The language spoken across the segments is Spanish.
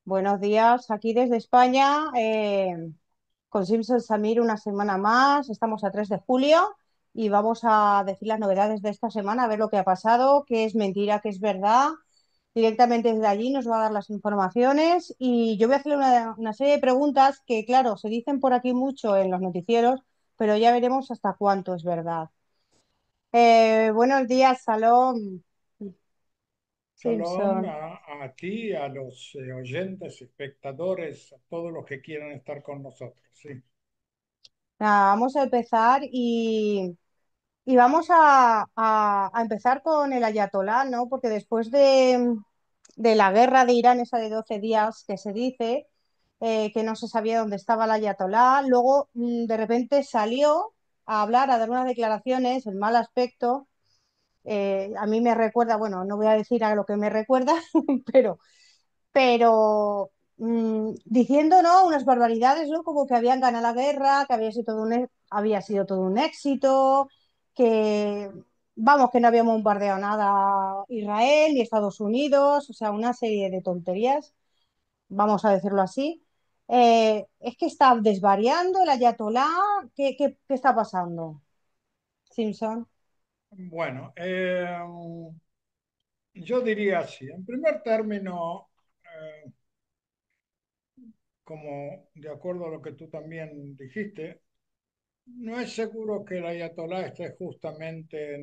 Buenos días, aquí desde España, con Simpson Samir una semana más. Estamos a 3 de julio y vamos a decir las novedades de esta semana, a ver lo que ha pasado, qué es mentira, qué es verdad. Directamente desde allí nos va a dar las informaciones y yo voy a hacerle una serie de preguntas que, claro, se dicen por aquí mucho en los noticieros, pero ya veremos hasta cuánto es verdad. Buenos días, Salom Shalom Simpson. a ti, a los oyentes, espectadores, a todos los que quieran estar con nosotros. Sí. Nada, vamos a empezar y vamos a empezar con el ayatolá, ¿no? Porque después de la guerra de Irán, esa de 12 días que se dice, que no se sabía dónde estaba el ayatolá, luego de repente salió a hablar, a dar unas declaraciones en mal aspecto. A mí me recuerda, bueno, no voy a decir a lo que me recuerda, pero diciendo, ¿no? Unas barbaridades, ¿no? Como que habían ganado la guerra, que había sido todo había sido todo un éxito, que, vamos, que no había bombardeado nada Israel ni Estados Unidos, o sea, una serie de tonterías, vamos a decirlo así. Es que está desvariando el ayatolá. ¿Qué está pasando, Simpson? Bueno, yo diría así. En primer término, como de acuerdo a lo que tú también dijiste, no es seguro que el ayatolá esté justamente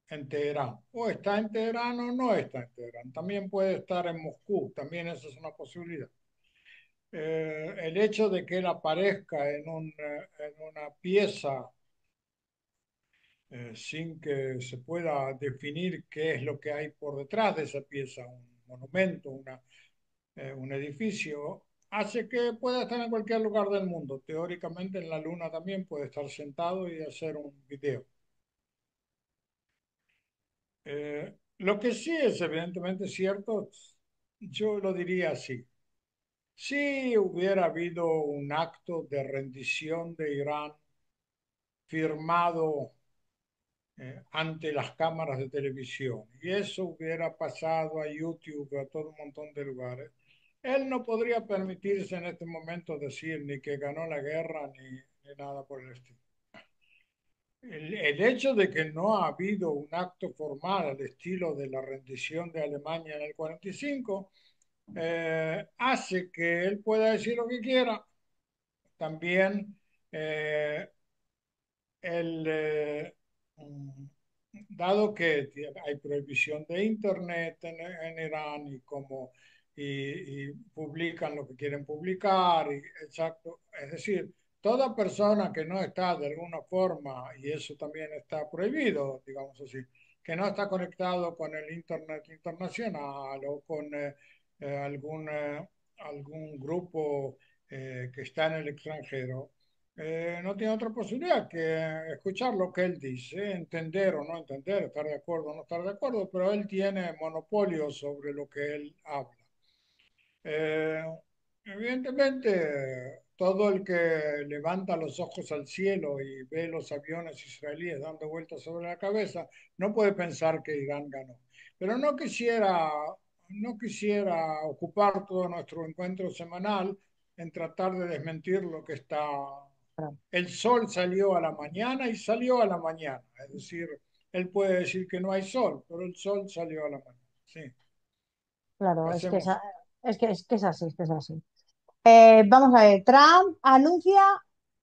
en Teherán. O está en Teherán o no está en Teherán. También puede estar en Moscú. También esa es una posibilidad. El hecho de que él aparezca en una pieza sin que se pueda definir qué es lo que hay por detrás de esa pieza, un monumento, un edificio, hace que pueda estar en cualquier lugar del mundo. Teóricamente en la Luna también puede estar sentado y hacer un video. Lo que sí es evidentemente cierto, yo lo diría así. Si hubiera habido un acto de rendición de Irán firmado ante las cámaras de televisión y eso hubiera pasado a YouTube, a todo un montón de lugares, él no podría permitirse en este momento decir ni que ganó la guerra ni nada por el estilo. El hecho de que no ha habido un acto formal al estilo de la rendición de Alemania en el 45 hace que él pueda decir lo que quiera. También eh, el, dado que hay prohibición de Internet en Irán y publican lo que quieren publicar, exacto, es decir, toda persona que no está de alguna forma, y eso también está prohibido, digamos así, que no está conectado con el Internet internacional o con algún grupo que está en el extranjero, no tiene otra posibilidad que escuchar lo que él dice, entender o no entender, estar de acuerdo o no estar de acuerdo, pero él tiene monopolio sobre lo que él habla. Eh, Evidentemente, todo el que levanta los ojos al cielo y ve los aviones israelíes dando vueltas sobre la cabeza, no puede pensar que Irán ganó. Pero no quisiera ocupar todo nuestro encuentro semanal en tratar de desmentir lo que está. El sol salió a la mañana y salió a la mañana. Es decir, él puede decir que no hay sol, pero el sol salió a la mañana. Sí, Claro, pasemos. es que es así, es que es así. Vamos a ver, Trump anuncia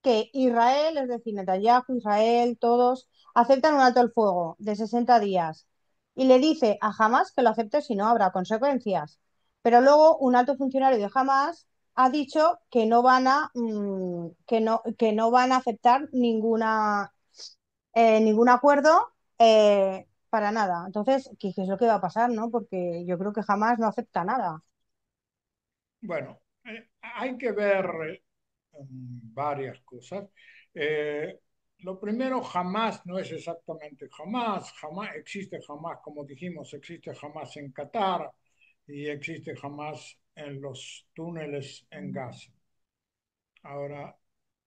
que Israel, es decir, Netanyahu, Israel, todos aceptan un alto el fuego de 60 días y le dice a Hamas que lo acepte si no habrá consecuencias. Pero luego un alto funcionario de Hamas ha dicho que no van que no van a aceptar ningún acuerdo para nada. Entonces, ¿qué es lo que va a pasar, no? Porque yo creo que Hamas no acepta nada. Bueno, hay que ver varias cosas. Eh, lo primero, jamás no es exactamente jamás. Jamás existe jamás, como dijimos, existe jamás en Qatar y existe jamás en los túneles en Gaza. Ahora,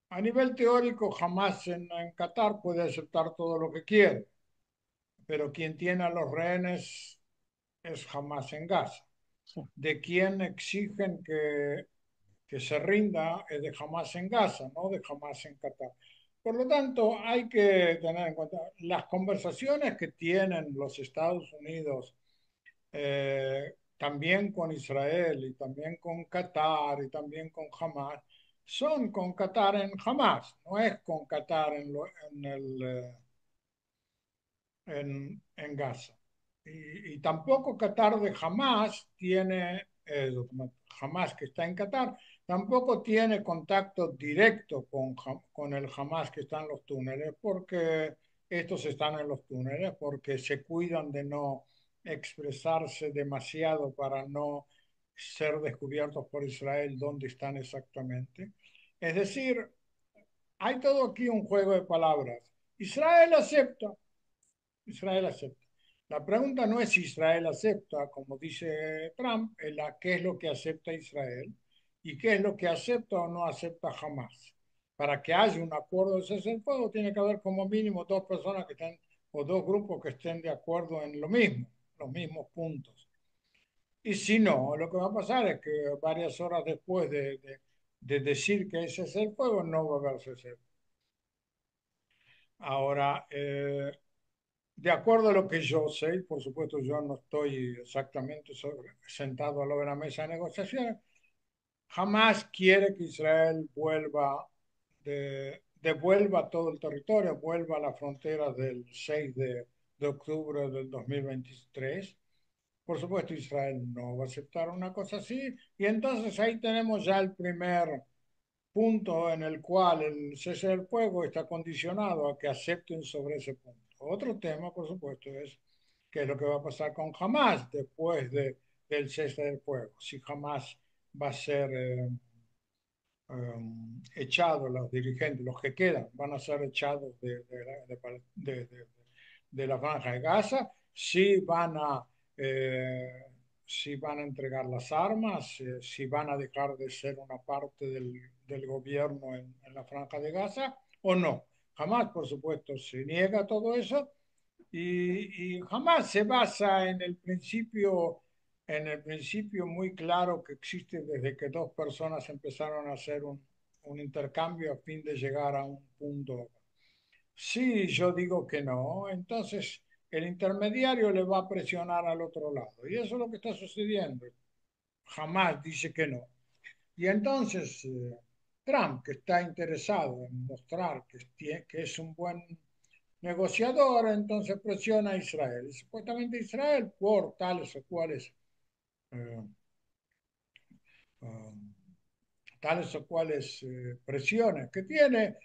a nivel teórico, jamás en Qatar puede aceptar todo lo que quiere, pero quien tiene a los rehenes es jamás en Gaza. sí, de quien exigen que se rinda es de Hamas en Gaza, no de Hamas en Qatar. Por lo tanto, hay que tener en cuenta las conversaciones que tienen los Estados Unidos también con Israel y también con Qatar y también con Hamas, son con Qatar en Hamas, no es con Qatar en Gaza. Y tampoco Qatar de Hamas tiene, Hamas que está en Qatar, tampoco tiene contacto directo con el Hamas que está en los túneles, porque estos están en los túneles, porque se cuidan de no expresarse demasiado para no ser descubiertos por Israel dónde están exactamente. Es decir, hay todo aquí un juego de palabras. Israel acepta, Israel acepta. La pregunta no es si Israel acepta, como dice Trump, es la qué es lo que acepta Israel y qué es lo que acepta o no acepta jamás. Para que haya un acuerdo de cese el fuego, tiene que haber como mínimo dos personas que estén, o dos grupos que estén de acuerdo en lo mismo, los mismos puntos. Y si no, lo que va a pasar es que varias horas después de decir que ese es el fuego, no va a haber cese. Ahora, de acuerdo a lo que yo sé, por supuesto yo no estoy exactamente sentado a lo de la mesa de negociaciones, jamás quiere que Israel devuelva todo el territorio, vuelva a las fronteras del 6 de octubre del 2023. Por supuesto, Israel no va a aceptar una cosa así, y entonces ahí tenemos ya el primer punto en el cual el cese del fuego está condicionado a que acepten sobre ese punto. Otro tema, por supuesto, es qué es lo que va a pasar con Hamas después del cese del fuego. Si Hamas va a ser echados, los dirigentes, los que quedan, van a ser echados de la Franja de Gaza, eh, si van a entregar las armas, si van a dejar de ser una parte del gobierno en la Franja de Gaza o no. Jamás, por supuesto, se niega todo eso y jamás se basa en el principio muy claro que existe desde que dos personas empezaron a hacer un intercambio a fin de llegar a un punto. Si yo digo que no, entonces el intermediario le va a presionar al otro lado. Y eso es lo que está sucediendo. Jamás dice que no. Y entonces Trump, que está interesado en mostrar que es un buen negociador, entonces presiona a Israel. Y supuestamente Israel, por tales o cuales eh, eh, tales o cuales presiones que tiene,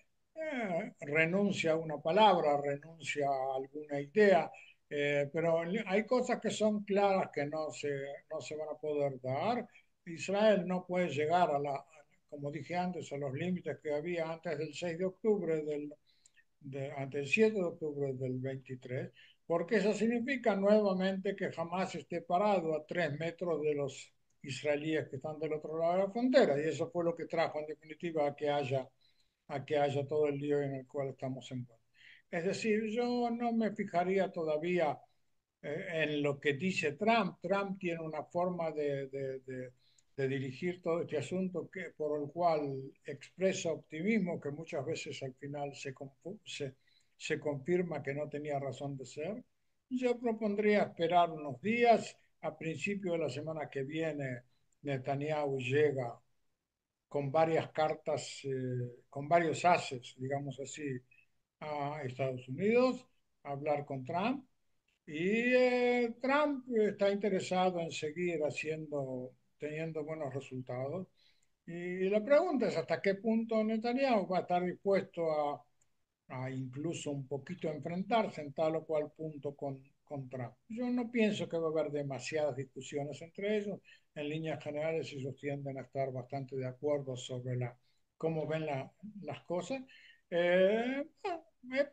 renuncia a una palabra, renuncia a alguna idea, pero hay cosas que son claras que no se van a poder dar. Israel no puede llegar como dije antes, a los límites que había antes del 6 de octubre ante el 7 de octubre del 23, porque eso significa nuevamente que jamás esté parado a 3 metros de los israelíes que están del otro lado de la frontera. Y eso fue lo que trajo en definitiva a que haya todo el lío en el cual estamos envueltos. Es decir, yo no me fijaría todavía en lo que dice Trump. Trump tiene una forma de dirigir todo este asunto por el cual expresa optimismo que muchas veces al final se confirma que no tenía razón de ser. Yo propondría esperar unos días. A principio de la semana que viene, Netanyahu llega con varias cartas, con varios ases, digamos así, a Estados Unidos, a hablar con Trump y Trump está interesado en seguir teniendo buenos resultados. Y la pregunta es hasta qué punto Netanyahu va a estar dispuesto a incluso un poquito enfrentarse en tal o cual punto con Trump. Yo no pienso que va a haber demasiadas discusiones entre ellos. En líneas generales ellos tienden a estar bastante de acuerdo sobre cómo ven las cosas.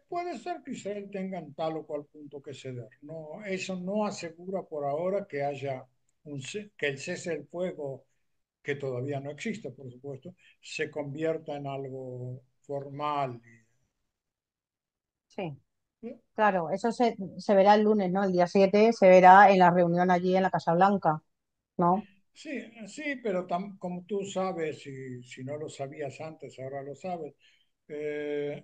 Puede ser que Israel tenga en tal o cual punto que ceder. No, eso no asegura por ahora que haya que el cese del fuego, que todavía no existe, por supuesto, se convierta en algo formal. sí. Y, Claro, eso se verá el lunes, ¿no? El día 7 se verá en la reunión allí en la Casa Blanca. ¿no? Sí, sí, pero como tú sabes, si no lo sabías antes, ahora lo sabes, eh,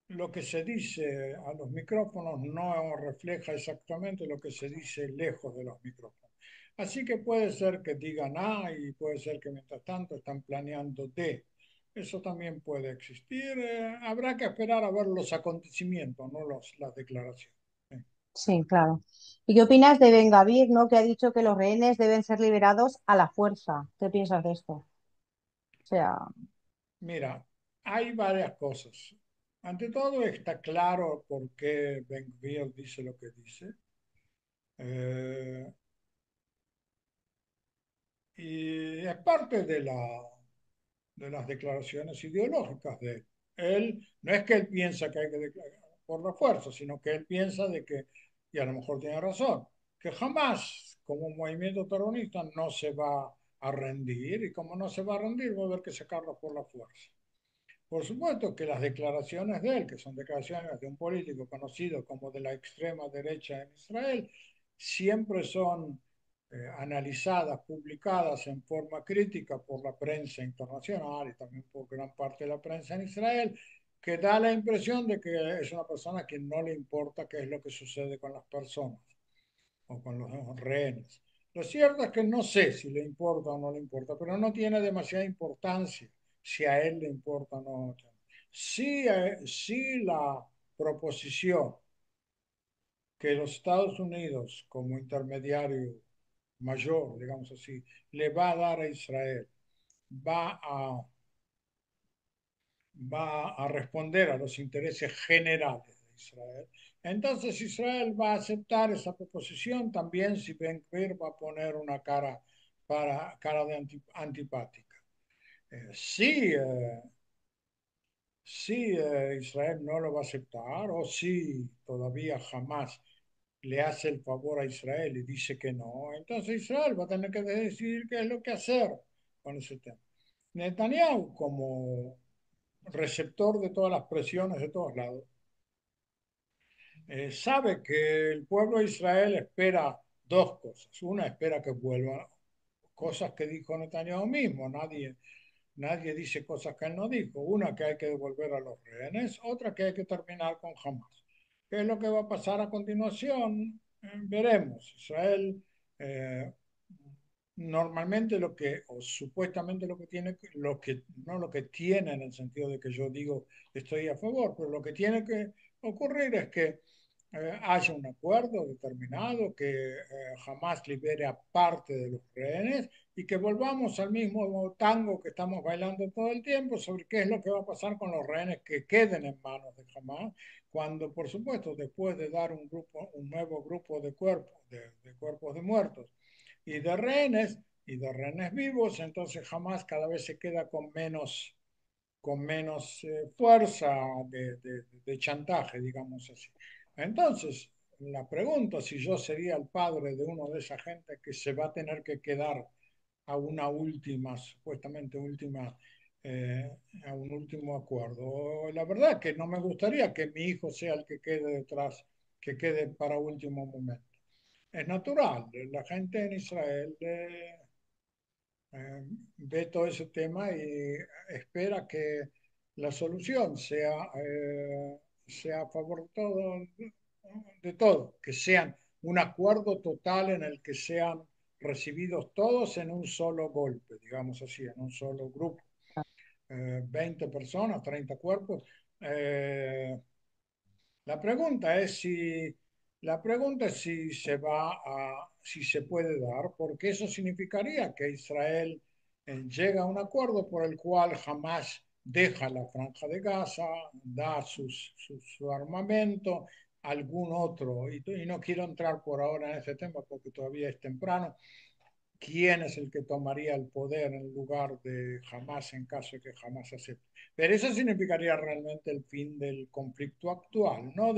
lo que se dice a los micrófonos no refleja exactamente lo que se dice lejos de los micrófonos. Así que puede ser que digan A y puede ser que mientras tanto están planeando D. Eso también puede existir. Habrá que esperar a ver los acontecimientos, no las declaraciones. Sí, claro. ¿Y qué opinas de Ben-Gvir, ¿no? Que ha dicho que los rehenes deben ser liberados a la fuerza. ¿Qué piensas de esto? O sea, Mira, hay varias cosas. Ante todo está claro por qué Ben-Gvir dice lo que dice. Eh, y es parte de las declaraciones ideológicas de él. Él, no es que él piensa que hay que declarar por la fuerza, sino que él piensa de que, y a lo mejor tiene razón, que jamás como un movimiento terrorista no se va a rendir y como no se va a rendir va a haber que sacarlo por la fuerza. Por supuesto que las declaraciones de él, que son declaraciones de un político conocido como de la extrema derecha en Israel, siempre son analizadas, publicadas en forma crítica por la prensa internacional y también por gran parte de la prensa en Israel, que da la impresión de que es una persona que no le importa qué es lo que sucede con las personas o con los rehenes. Lo cierto es que no sé si le importa o no le importa, pero no tiene demasiada importancia si a él le importa o no. Sí, sí la proposición que los Estados Unidos, como intermediario mayor, digamos así, le va a dar a Israel, va a, va a responder a los intereses generales de Israel. Entonces Israel va a aceptar esa proposición también si Ben Gvir va a poner una cara de antipática. Sí, si Israel no lo va a aceptar o si todavía jamás le hace el favor a Israel y dice que no, entonces Israel va a tener que decidir qué es lo que hacer con ese tema. Netanyahu, como receptor de todas las presiones de todos lados, sabe que el pueblo de Israel espera dos cosas. Una, espera que vuelva, cosas que dijo Netanyahu mismo, nadie dice cosas que él no dijo. Una, que hay que devolver a los rehenes, otra, que hay que terminar con Hamas. ¿Qué es lo que va a pasar a continuación? Veremos. Israel eh, normalmente lo que, o supuestamente lo que tiene, no lo que tiene en el sentido de que yo digo estoy a favor, pero lo que tiene que ocurrir es que haya un acuerdo determinado, que jamás libere a parte de los rehenes y que volvamos al mismo tango que estamos bailando todo el tiempo sobre qué es lo que va a pasar con los rehenes que queden en manos de Hamas, cuando por supuesto después de dar un nuevo grupo de cuerpos de muertos y de rehenes vivos, entonces jamás cada vez se queda con menos fuerza de chantaje, digamos así. Entonces, la pregunta si yo sería el padre de uno de esa gente que se va a tener que quedar a una última, supuestamente última, eh, a un último acuerdo. La verdad es que no me gustaría que mi hijo sea el que quede detrás, que quede para último momento. Es natural, la gente en Israel ve todo ese tema y espera que la solución sea a favor de todo, que sean un acuerdo total en el que sean recibidos todos en un solo golpe, digamos así, en un solo grupo. 20 personas, 30 cuerpos. Eh, la pregunta es si si se puede dar, porque eso significaría que Israel llega a un acuerdo por el cual jamás deja la franja de Gaza, da su armamento, algún otro, y no quiero entrar por ahora en ese tema porque todavía es temprano, quién es el que tomaría el poder en lugar de Hamas en caso de que Hamas acepte. Pero eso significaría realmente el fin del conflicto actual, no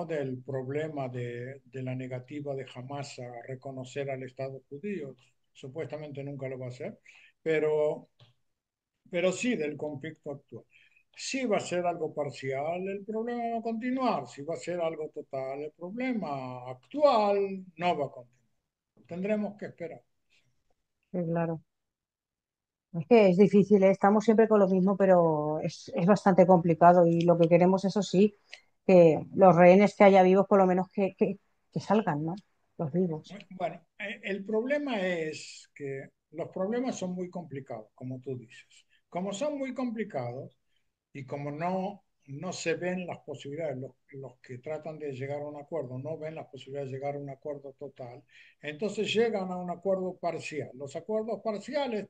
del problema de la negativa de Hamas a reconocer al Estado judío. Supuestamente nunca lo va a hacer, pero, pero sí del conflicto actual. Si va a ser algo parcial, el problema va a continuar. Si va a ser algo total, el problema actual no va a continuar. Tendremos que esperar. Sí, claro. Es que es difícil, ¿eh? Estamos siempre con lo mismo, pero es bastante complicado y lo que queremos, eso sí, que los rehenes que haya vivos, por lo menos que salgan, ¿no? Los vivos. Bueno, el problema es que los problemas son muy complicados, como tú dices. Como son muy complicados y como no se ven las posibilidades, los que tratan de llegar a un acuerdo no ven las posibilidades de llegar a un acuerdo total, entonces llegan a un acuerdo parcial. Los acuerdos parciales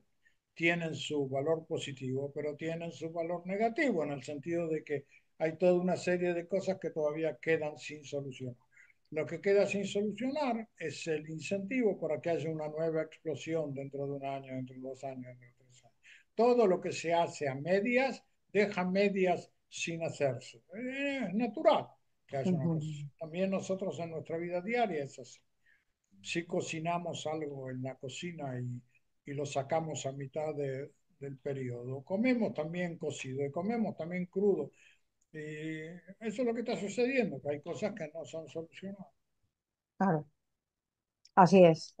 tienen su valor positivo, pero tienen su valor negativo en el sentido de que hay toda una serie de cosas que todavía quedan sin solucionar. Lo que queda sin solucionar es el incentivo para que haya una nueva explosión dentro de un año, dentro de 2 años, dentro de 3 años. Todo lo que se hace a medias deja medias sin hacerse. Es natural que haya una Ujú. cosa así. También nosotros en nuestra vida diaria es así. Si cocinamos algo en la cocina y lo sacamos a mitad del periodo, comemos también cocido y comemos también crudo. Y eso es lo que está sucediendo, que hay cosas que no son solucionadas. Claro, así es.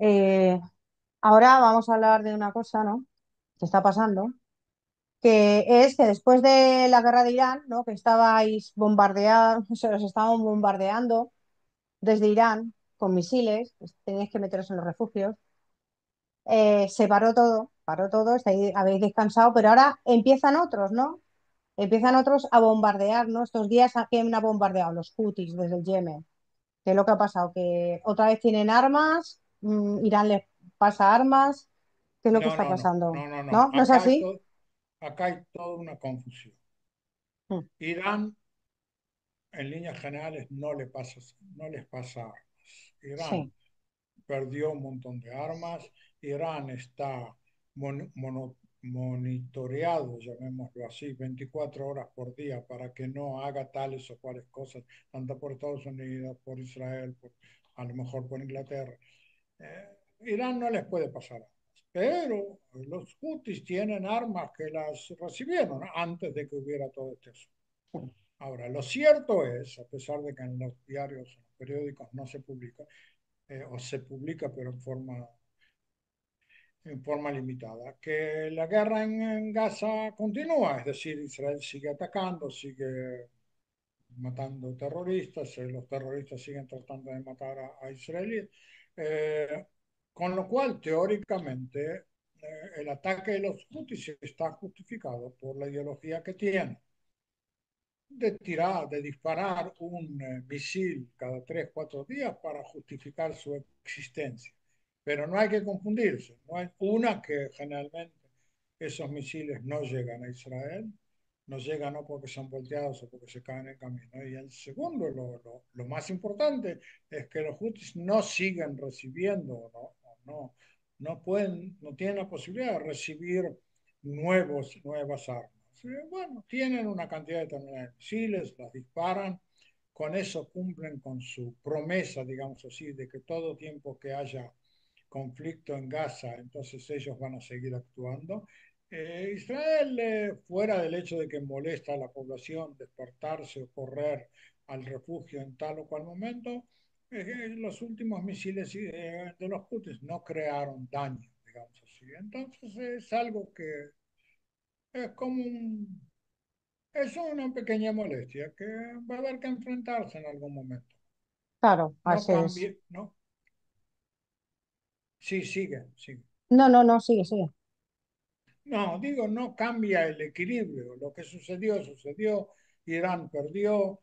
Ahora vamos a hablar de una cosa, ¿no? Que está pasando, que es que después de la guerra de Irán, ¿no? Que estabais bombardeando, se os estaban bombardeando desde Irán con misiles, pues teníais que meteros en los refugios. Se paró todo, habéis descansado, pero ahora empiezan otros, ¿no? Empiezan otros a bombardear, ¿no? Estos días a quién ha bombardeado los Houthis desde el Yemen. ¿Qué es lo que ha pasado? Que otra vez tienen armas, Irán les pasa armas. ¿Qué es lo que No, está no, no, pasando? no, no, no. ¿No? ¿No es así? Acá hay toda una confusión. Mm, Irán, en líneas generales, no les pasa armas. Irán sí, perdió un montón de armas. Irán está monitoreado, llamémoslo así, 24 horas por día para que no haga tales o cuales cosas, tanto por Estados Unidos, por Israel, a lo mejor por Inglaterra. Eh, Irán no les puede pasar armas, pero los Houthis tienen armas que las recibieron antes de que hubiera todo este asunto. sí, Ahora, lo cierto es, a pesar de que en los diarios, en los periódicos no se publica, o se publica pero en forma limitada, que la guerra en Gaza continúa, es decir, Israel sigue atacando, sigue matando terroristas, los terroristas siguen tratando de matar a israelíes, eh, con lo cual teóricamente el ataque de los Houthis está justificado por la ideología que tienen de tirar, de disparar un misil cada 3, 4 días para justificar su existencia. Pero no hay que confundirse. No hay una que generalmente esos misiles no llegan a Israel, no llegan no porque son volteados o porque se caen en el camino. Y el segundo, lo más importante, es que los Houthis no siguen recibiendo, no tienen la posibilidad de recibir nuevas armas. Bueno, tienen una cantidad determinada de misiles, las disparan, con eso cumplen con su promesa, digamos así, de que todo tiempo que haya conflicto en Gaza, entonces ellos van a seguir actuando. Israel, fuera del hecho de que molesta a la población despertarse o correr al refugio en tal o cual momento, los últimos misiles de los Houthis no crearon daño, digamos así. Entonces es algo que es como es una pequeña molestia que va a haber que enfrentarse en algún momento. claro, No así es. cambie, no. Sí, sigue, sigue. No, no, no, sigue, sigue. No, digo, no cambia el equilibrio. Lo que sucedió, sucedió. Irán perdió.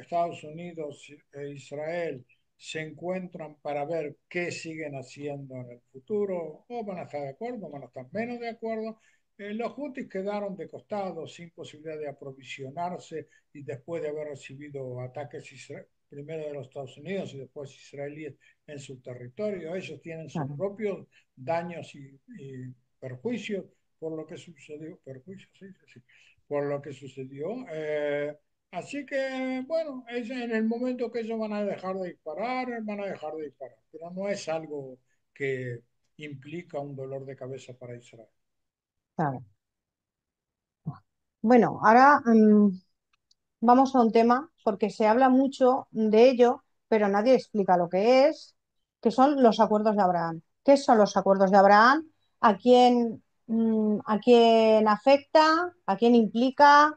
Estados Unidos e Israel se encuentran para ver qué siguen haciendo en el futuro. O van a estar de acuerdo, van a estar menos de acuerdo. Los Houthis quedaron de costado sin posibilidad de aprovisionarse y después de haber recibido ataques primero de los Estados Unidos y después israelíes en su territorio. Ellos tienen sus Claro, propios daños y perjuicios por lo que sucedió, perjuicios, sí, sí, sí, por lo que sucedió. Así que, bueno, en el momento que ellos van a dejar de disparar, van a dejar de disparar, pero no es algo que implica un dolor de cabeza para Israel. claro. Bueno, ahora vamos a un tema porque se habla mucho de ello, pero nadie explica lo que es, que son los acuerdos de Abraham. ¿Qué son los acuerdos de Abraham? A quién afecta? ¿A quién implica?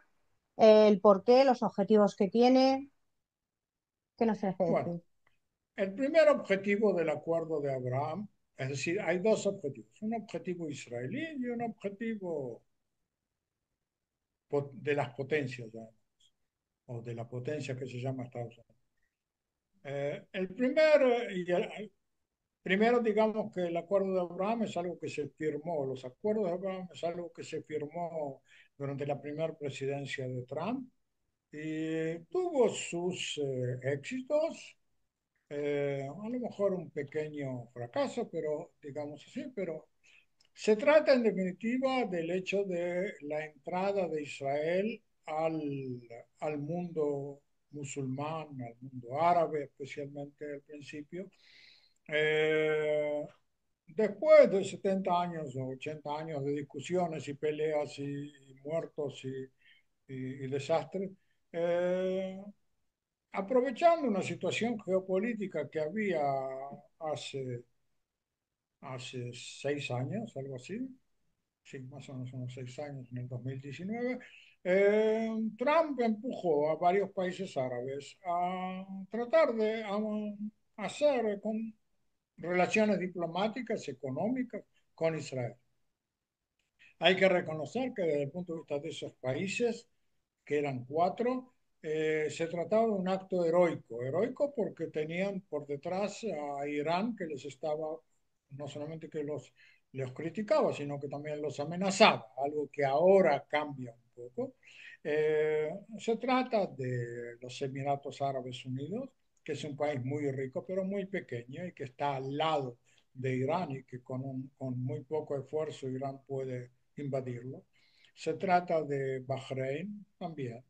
El por qué, los objetivos que tiene. ¿Qué nos hace Bueno, decir? el primer objetivo del acuerdo de Abraham, es decir, hay dos objetivos, un objetivo israelí y un objetivo de las potencias, ya, o de la potencia que se llama Estados Unidos. Primero, digamos que el acuerdo de Abraham es algo que se firmó, los acuerdos de Abraham es algo que se firmó durante la primera presidencia de Trump y tuvo sus éxitos, a lo mejor un pequeño fracaso, pero digamos así, pero se trata en definitiva del hecho de la entrada de Israel al mundo musulmán, al mundo árabe, especialmente al principio. Eh, Después de 70 años o 80 años de discusiones y peleas y muertos y desastres, eh, aprovechando una situación geopolítica que había hace, hace 6 años, algo así, sí, más o menos unos 6 años, en el 2019, Trump empujó a varios países árabes a tratar de hacer con relaciones diplomáticas, económicas con Israel. Hay que reconocer que desde el punto de vista de esos países, que eran cuatro, se trataba de un acto heroico, heroico porque tenían por detrás a Irán que les estaba, no solamente que los criticaba, sino que también los amenazaba, algo que ahora cambia un poco. Se trata de los Emiratos Árabes Unidos, que es un país muy rico, pero muy pequeño y que está al lado de Irán y que con muy poco esfuerzo Irán puede invadirlo. Se trata de Bahrein también,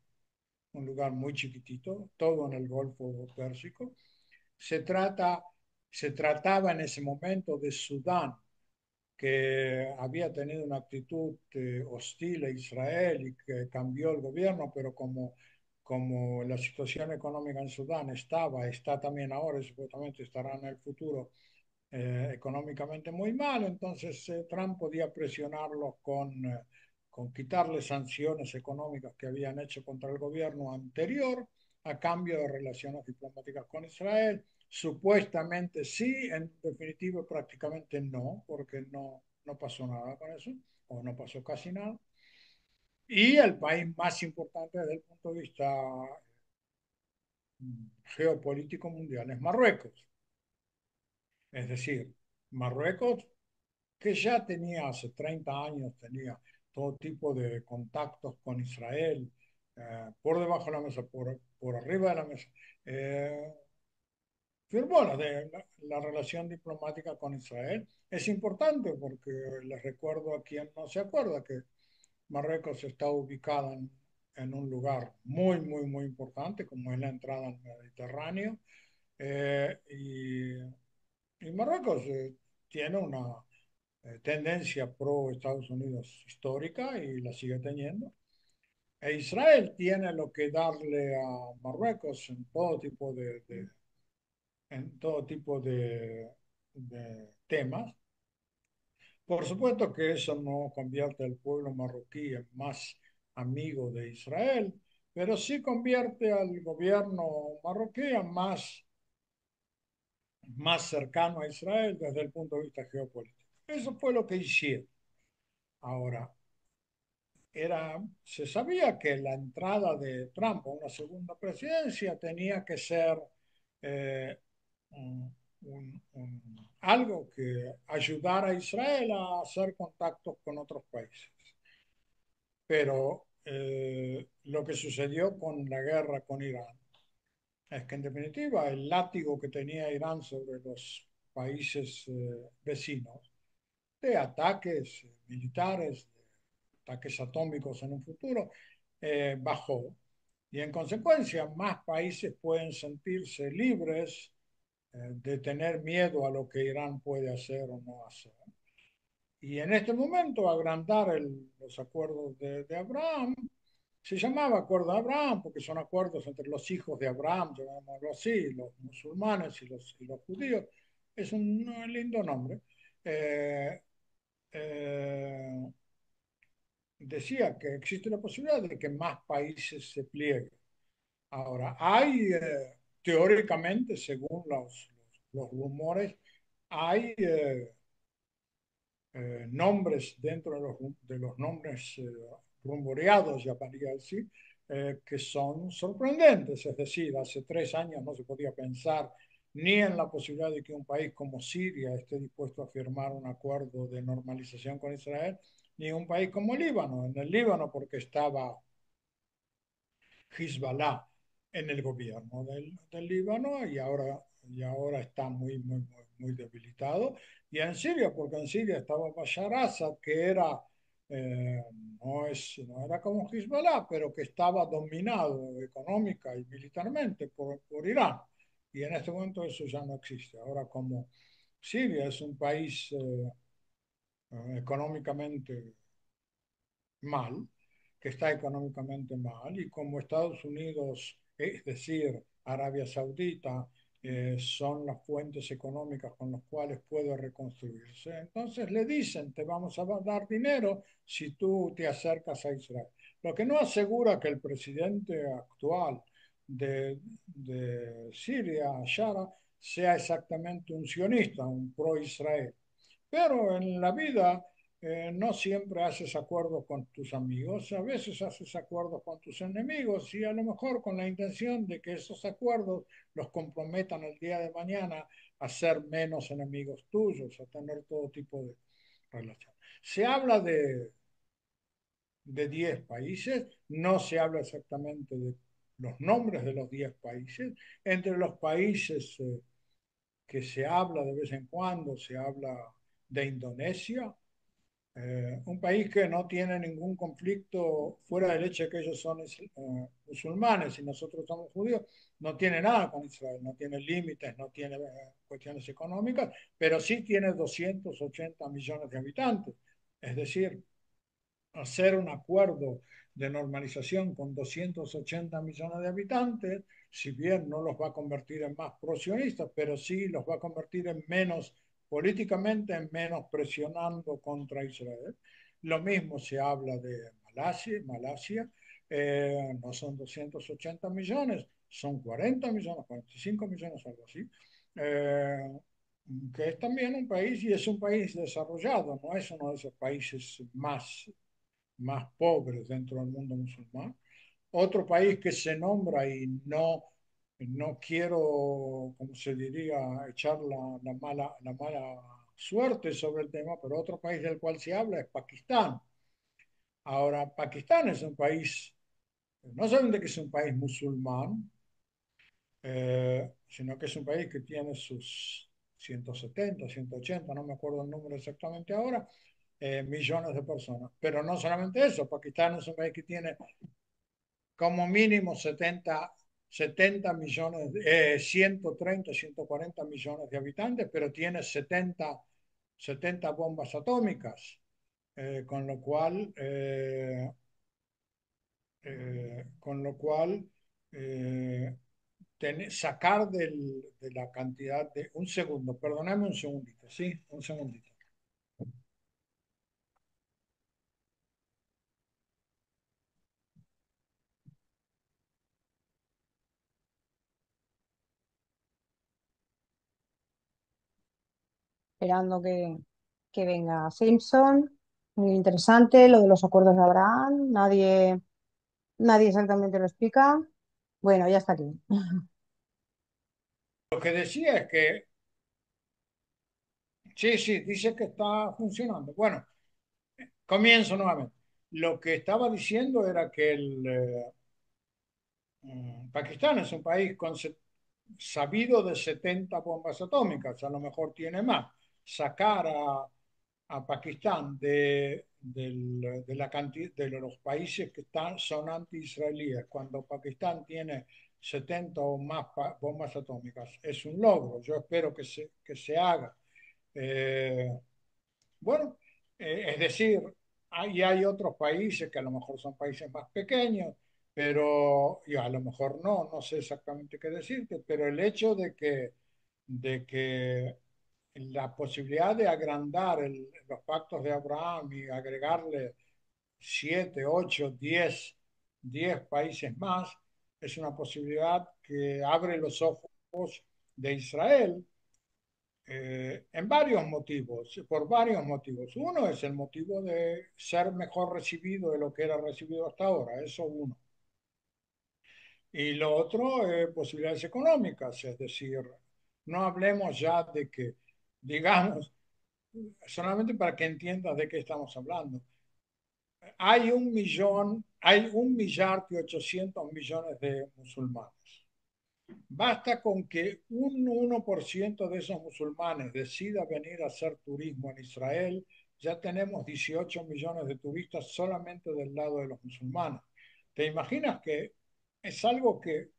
un lugar muy chiquitito, todo en el Golfo Pérsico. Se trata, Se trataba en ese momento de Sudán, que había tenido una actitud hostil a Israel y que cambió el gobierno, pero como la situación económica en Sudán está también ahora y supuestamente estará en el futuro económicamente muy mal, entonces Trump podía presionarlos con quitarle sanciones económicas que habían hecho contra el gobierno anterior a cambio de relaciones diplomáticas con Israel. Supuestamente sí, en definitiva prácticamente no, porque no pasó nada con eso, o no pasó casi nada. Y el país más importante desde el punto de vista geopolítico mundial es Marruecos. Es decir, Marruecos que ya tenía hace 30 años, tenía todo tipo de contactos con Israel, por debajo de la mesa, por arriba de la mesa. Eh, Firmó la relación diplomática con Israel. Es importante porque les recuerdo a quien no se acuerda que Marruecos está ubicada en un lugar muy, muy, muy importante, como es la entrada al Mediterráneo. Eh, y, y Marruecos tiene una tendencia pro Estados Unidos histórica y la sigue teniendo. E Israel tiene lo que darle a Marruecos en todo tipo de temas. Por supuesto que eso no convierte al pueblo marroquí en más amigo de Israel, pero sí convierte al gobierno marroquí en más cercano a Israel desde el punto de vista geopolítico. Eso fue lo que hicieron. Ahora, se sabía que la entrada de Trump a una segunda presidencia tenía que ser eh, algo que ayudara a Israel a hacer contactos con otros países. Pero lo que sucedió con la guerra con Irán es que en definitiva el látigo que tenía Irán sobre los países vecinos de ataques militares, ataques atómicos en un futuro, bajó. Y en consecuencia, más países pueden sentirse libres de tener miedo a lo que Irán puede hacer o no hacer. Y en este momento, agrandar los acuerdos de Abraham, se llamaba acuerdo de Abraham porque son acuerdos entre los hijos de Abraham, llamémoslo así, los musulmanes y los judíos, es un lindo nombre. Eh, eh, Decía que existe la posibilidad de que más países se plieguen. Ahora, hay teóricamente, según los rumores, hay nombres dentro de los nombres rumoreados, llamaría así, que son sorprendentes. Es decir, hace 3 años no se podía pensar ni en la posibilidad de que un país como Siria esté dispuesto a firmar un acuerdo de normalización con Israel, ni un país como Líbano. En el Líbano, porque estaba Hezbollah en el gobierno del Líbano y ahora está muy debilitado. Y en Siria, porque en Siria estaba Bashar Assad, que era, eh, no era como Hezbollah, pero que estaba dominado económica y militarmente por Irán. Y en este momento eso ya no existe. Ahora como Siria es un país económicamente mal, que está económicamente mal, y como Estados Unidos, es decir, Arabia Saudita, son las fuentes económicas con las cuales puede reconstruirse. Entonces le dicen, te vamos a dar dinero si tú te acercas a Israel. Lo que no asegura que el presidente actual de Siria, Shara, sea exactamente un sionista, un pro-Israel. Pero en la vida no siempre haces acuerdos con tus amigos, a veces haces acuerdos con tus enemigos y a lo mejor con la intención de que esos acuerdos los comprometan el día de mañana a ser menos enemigos tuyos, a tener todo tipo de relación. Se habla de 10 países, no se habla exactamente de los nombres de los 10 países. Entre los países que se habla de vez en cuando, se habla de Indonesia, un país que no tiene ningún conflicto fuera del hecho de que ellos son musulmanes y nosotros somos judíos, no tiene nada con Israel, no tiene límites, no tiene cuestiones económicas, pero sí tiene 280 millones de habitantes. Es decir, hacer un acuerdo de normalización con 280 millones de habitantes, si bien no los va a convertir en más prosionistas, pero sí los va a convertir en menos, políticamente, en menos presionando contra Israel. Lo mismo se habla de Malasia, no son 280 millones, son 40 millones, 45 millones, algo así. Eh, que es también un país y es un país desarrollado, no es uno de esos países más pobres dentro del mundo musulmán. Otro país que se nombra y no quiero, como se diría, echar la mala suerte sobre el tema, pero otro país del cual se habla es Pakistán. Ahora, Pakistán es un país, no solamente que es un país musulmán, sino que es un país que tiene sus 170, 180, no me acuerdo el número exactamente ahora, millones de personas. Pero no solamente eso, Pakistán es un país que tiene como mínimo 70 millones, 130, 140 millones de habitantes, pero tiene 70 bombas atómicas, con lo cual, con lo cual eh, sacar de la cantidad de... Un segundo, perdóname un segundito, sí, un segundito. Esperando que venga Simpson. Muy interesante lo de los acuerdos de Abraham. Nadie exactamente lo explica. Bueno, ya está aquí. Lo que decía es que, sí, sí, dice que está funcionando. Bueno, comienzo nuevamente. Lo que estaba diciendo era que Pakistán es un país sabido de 70 bombas atómicas, a lo mejor tiene más. Sacar a Pakistán de la cantidad de los países que son anti-israelíes, cuando Pakistán tiene 70 o más bombas atómicas, es un logro. Yo espero que se haga. Eh, bueno, es decir, hay otros países que a lo mejor son países más pequeños, pero y a lo mejor no sé exactamente qué decirte, pero el hecho de que la posibilidad de agrandar los pactos de Abraham y agregarle 7, 8, 10 países más, es una posibilidad que abre los ojos de Israel en varios motivos, por varios motivos. Uno es el motivo de ser mejor recibido de lo que era recibido hasta ahora, eso uno. Y lo otro, posibilidades económicas, es decir, no hablemos ya de que, digamos, solamente para que entiendas de qué estamos hablando. Hay 1.800.000.000 de musulmanes. Basta con que un 1% de esos musulmanes decida venir a hacer turismo en Israel, ya tenemos 18 millones de turistas solamente del lado de los musulmanes. ¿Te imaginas que es algo que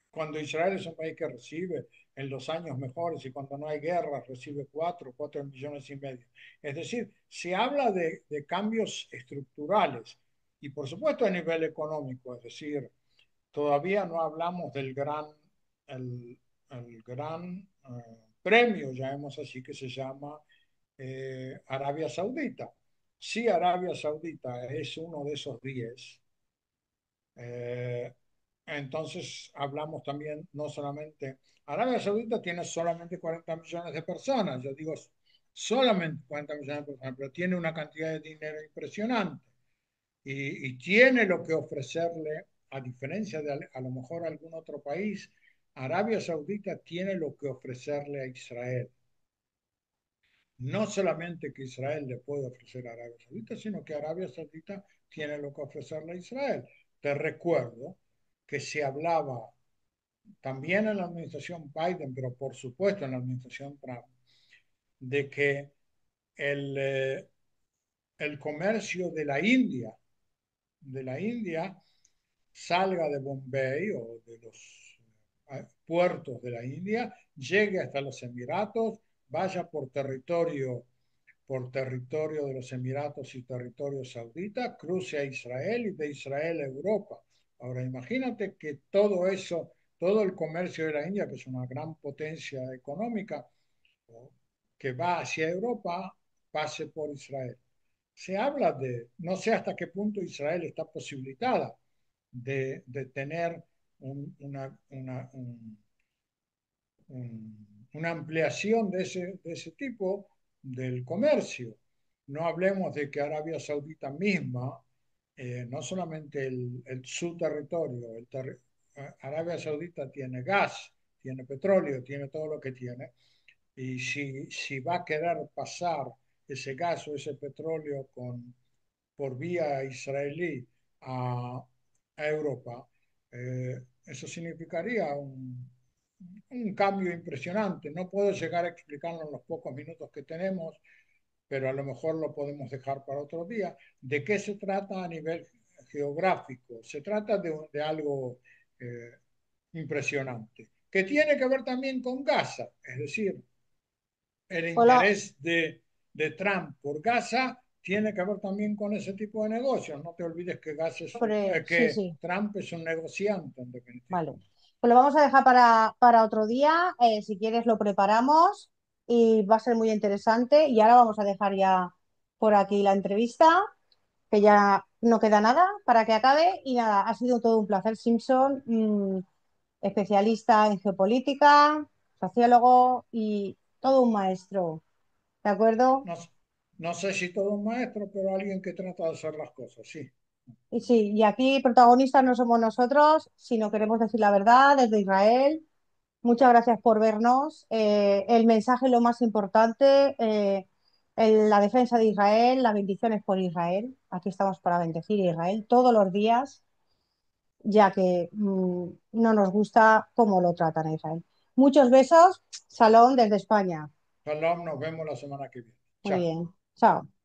cuando Israel es un país que recibe en los años mejores y cuando no hay guerra recibe 4 millones y medio? Es decir, se habla de cambios estructurales y por supuesto a nivel económico, es decir, todavía no hablamos el, el gran premio, llamemos así, que se llama Arabia Saudita. Si Arabia Saudita es uno de esos 10, eh, entonces hablamos también no solamente, Arabia Saudita tiene solamente 40 millones de personas, yo digo solamente 40 millones de personas, pero tiene una cantidad de dinero impresionante y tiene lo que ofrecerle, a diferencia de a lo mejor algún otro país, Arabia Saudita tiene lo que ofrecerle a Israel. No solamente que Israel le puede ofrecer a Arabia Saudita, sino que Arabia Saudita tiene lo que ofrecerle a Israel. Te recuerdo que se hablaba también en la administración Biden, pero por supuesto en la administración Trump, de que el, eh, el comercio de la India salga de Bombay o de los puertos de la India, llegue hasta los Emiratos, vaya por territorio de los Emiratos y territorio saudita, cruce a Israel y de Israel a Europa. Ahora imagínate que todo eso, todo el comercio de la India, que es una gran potencia económica, que va hacia Europa, pase por Israel. Se habla de, no sé hasta qué punto Israel está posibilitada de tener una ampliación de ese tipo del comercio. No hablemos de que Arabia Saudita misma, no solamente su territorio, Arabia Saudita tiene gas, tiene petróleo, tiene todo lo que tiene, y si va a querer pasar ese gas o ese petróleo por vía israelí a Europa, eso significaría un cambio impresionante. No puedo llegar a explicarlo en los pocos minutos que tenemos, pero a lo mejor lo podemos dejar para otro día. ¿De qué se trata a nivel geográfico? Se trata de algo eh, impresionante, que tiene que ver también con Gaza, es decir, el Hola, interés de Trump por Gaza tiene que ver también con ese tipo de negocios. No te olvides que, sí, que sí, Trump es un negociante, en definitiva. vale. Pues lo vamos a dejar para otro día. Si quieres, lo preparamos y va a ser muy interesante. Y ahora vamos a dejar ya por aquí la entrevista, que ya no queda nada para que acabe. Y nada, ha sido todo un placer, Simpson, especialista en geopolítica, sociólogo y todo un maestro. ¿De acuerdo? No, no sé si todo un maestro, pero alguien que trata de hacer las cosas, sí. Y sí, y aquí protagonistas no somos nosotros, sino queremos decir la verdad desde Israel. Muchas gracias por vernos. El mensaje lo más importante, la defensa de Israel, las bendiciones por Israel. Aquí estamos para bendecir a Israel todos los días, ya que no nos gusta cómo lo tratan a Israel. Muchos besos. Salón desde España. Shalom, nos vemos la semana que viene. Muy Chao. bien. Chao.